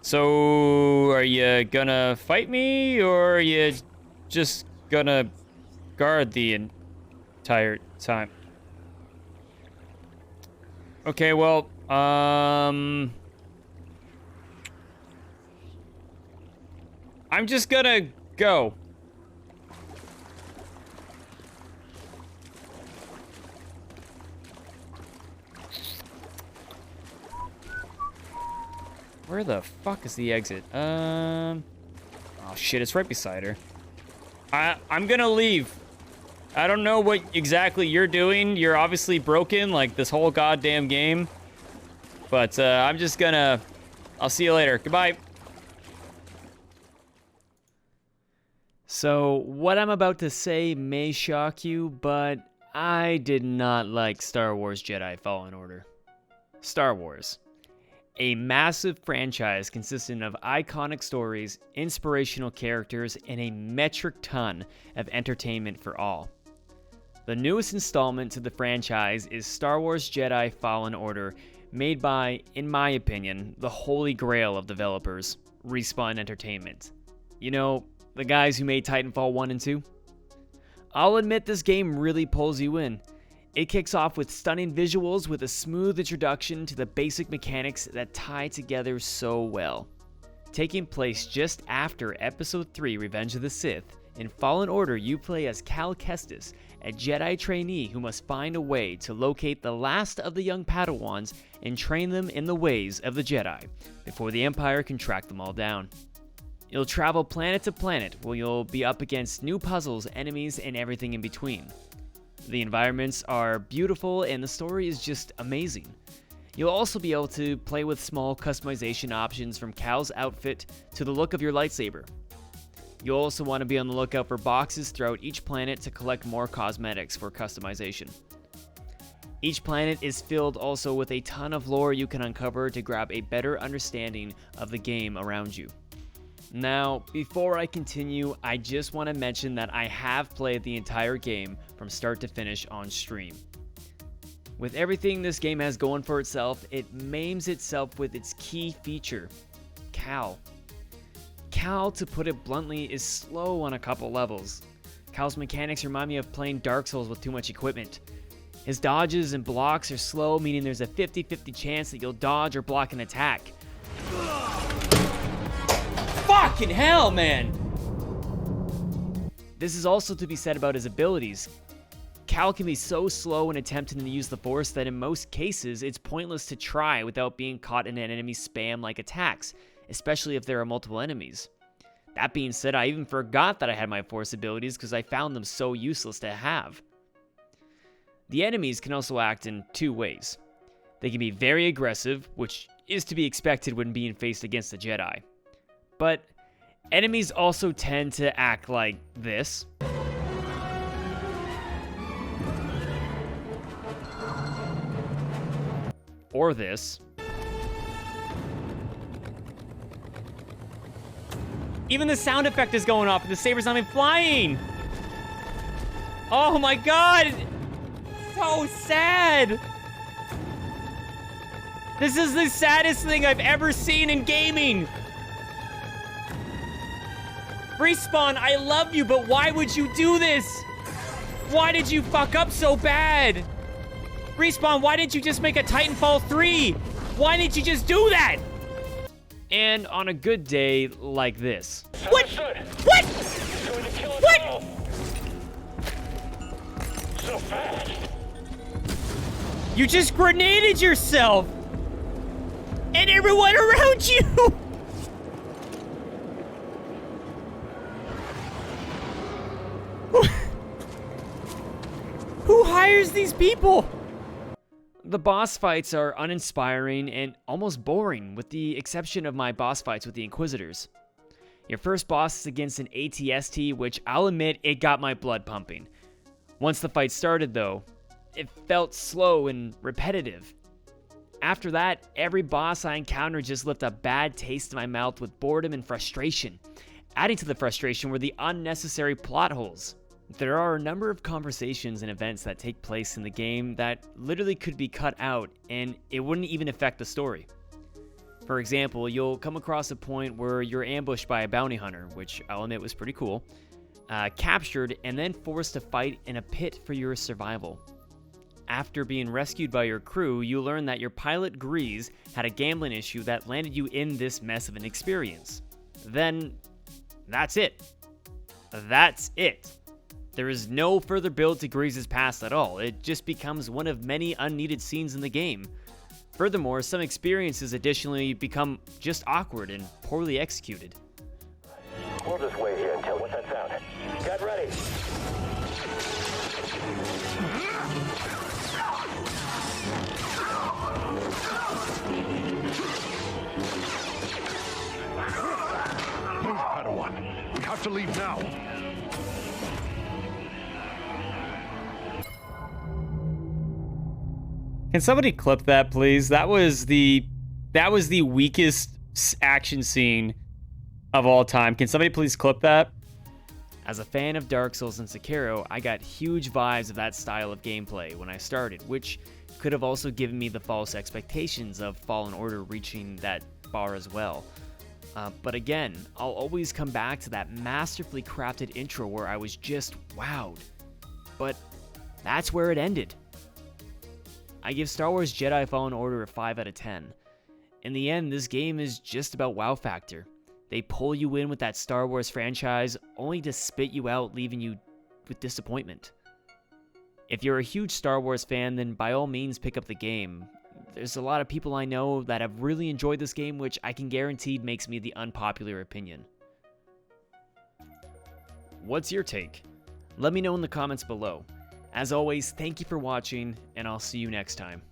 So, are you gonna fight me, or are you just gonna guard the entire time? Okay, well, I'm just gonna go. Where the fuck is the exit? Oh shit, it's right beside her. I'm gonna leave. I don't know what exactly you're doing. You're obviously broken, like this whole goddamn game. But I'm just gonna... I'll see you later. Goodbye. So, what I'm about to say may shock you, but I did not like Star Wars Jedi Fallen Order. Star Wars. A massive franchise consisting of iconic stories, inspirational characters, and a metric ton of entertainment for all. The newest installment to the franchise is Star Wars Jedi Fallen Order, made by, in my opinion, the holy grail of developers, Respawn Entertainment. You know, the guys who made Titanfall 1 and 2? I'll admit this game really pulls you in. It kicks off with stunning visuals with a smooth introduction to the basic mechanics that tie together so well. Taking place just after Episode 3 Revenge of the Sith, in Fallen Order you play as Cal Kestis, a Jedi trainee who must find a way to locate the last of the young Padawans and train them in the ways of the Jedi, before the Empire can track them all down. You'll travel planet to planet where you'll be up against new puzzles, enemies, and everything in between. The environments are beautiful and the story is just amazing. You'll also be able to play with small customization options from Cal's outfit to the look of your lightsaber. You'll also want to be on the lookout for boxes throughout each planet to collect more cosmetics for customization. Each planet is filled also with a ton of lore you can uncover to grab a better understanding of the game around you. Now, before I continue, I just want to mention that I have played the entire game from start to finish on stream. With everything this game has going for itself, it maims itself with its key feature, Cal. Cal, to put it bluntly, is slow on a couple levels. Cal's mechanics remind me of playing Dark Souls with too much equipment. His dodges and blocks are slow, meaning there's a 50-50 chance that you'll dodge or block an attack. Fucking hell, man! This is also to be said about his abilities. Cal can be so slow in attempting to use the Force that in most cases, it's pointless to try without being caught in an enemy spam-like attacks, especially if there are multiple enemies. That being said, I even forgot that I had my Force abilities because I found them so useless to have. The enemies can also act in two ways. They can be very aggressive, which is to be expected when being faced against a Jedi. But enemies also tend to act like this. Or this. Even the sound effect is going off and the saber's not even flying! Oh my god! So sad! This is the saddest thing I've ever seen in gaming! Respawn, I love you, but why would you do this? Why did you fuck up so bad? Respawn, why didn't you just make a Titanfall 3? Why didn't you just do that? And on a good day like this. What? What? What? So fast. You just grenaded yourself! And everyone around you! Who hires these people? The boss fights are uninspiring and almost boring, with the exception of my boss fights with the Inquisitors. Your first boss is against an ATST, which I'll admit it got my blood pumping. Once the fight started though, it felt slow and repetitive. After that, every boss I encountered just left a bad taste in my mouth with boredom and frustration. Adding to the frustration were the unnecessary plot holes. There are a number of conversations and events that take place in the game that literally could be cut out and it wouldn't even affect the story. For example, you'll come across a point where you're ambushed by a bounty hunter, which I'll admit was pretty cool, captured, and then forced to fight in a pit for your survival. After being rescued by your crew, you learn that your pilot Grease had a gambling issue that landed you in this mess of an experience. Then, that's it. That's it. There is no further build to Grease's past at all. It just becomes one of many unneeded scenes in the game. Furthermore, some experiences additionally become just awkward and poorly executed. We'll just wait here until what's that sound? Get ready. Move, Padawan. We have to leave now. Can somebody clip that, please? That was the weakest action scene of all time. Can somebody please clip that? As a fan of Dark Souls and Sekiro, I got huge vibes of that style of gameplay when I started, which could have also given me the false expectations of Fallen Order reaching that bar as well. But again, I'll always come back to that masterfully crafted intro where I was just wowed. But that's where it ended. I give Star Wars Jedi Fallen Order a 5 out of 10. In the end, this game is just about wow factor. They pull you in with that Star Wars franchise only to spit you out, leaving you with disappointment. If you're a huge Star Wars fan, then by all means pick up the game. There's a lot of people I know that have really enjoyed this game, which I can guarantee makes me the unpopular opinion. What's your take? Let me know in the comments below. As always, thank you for watching, and I'll see you next time.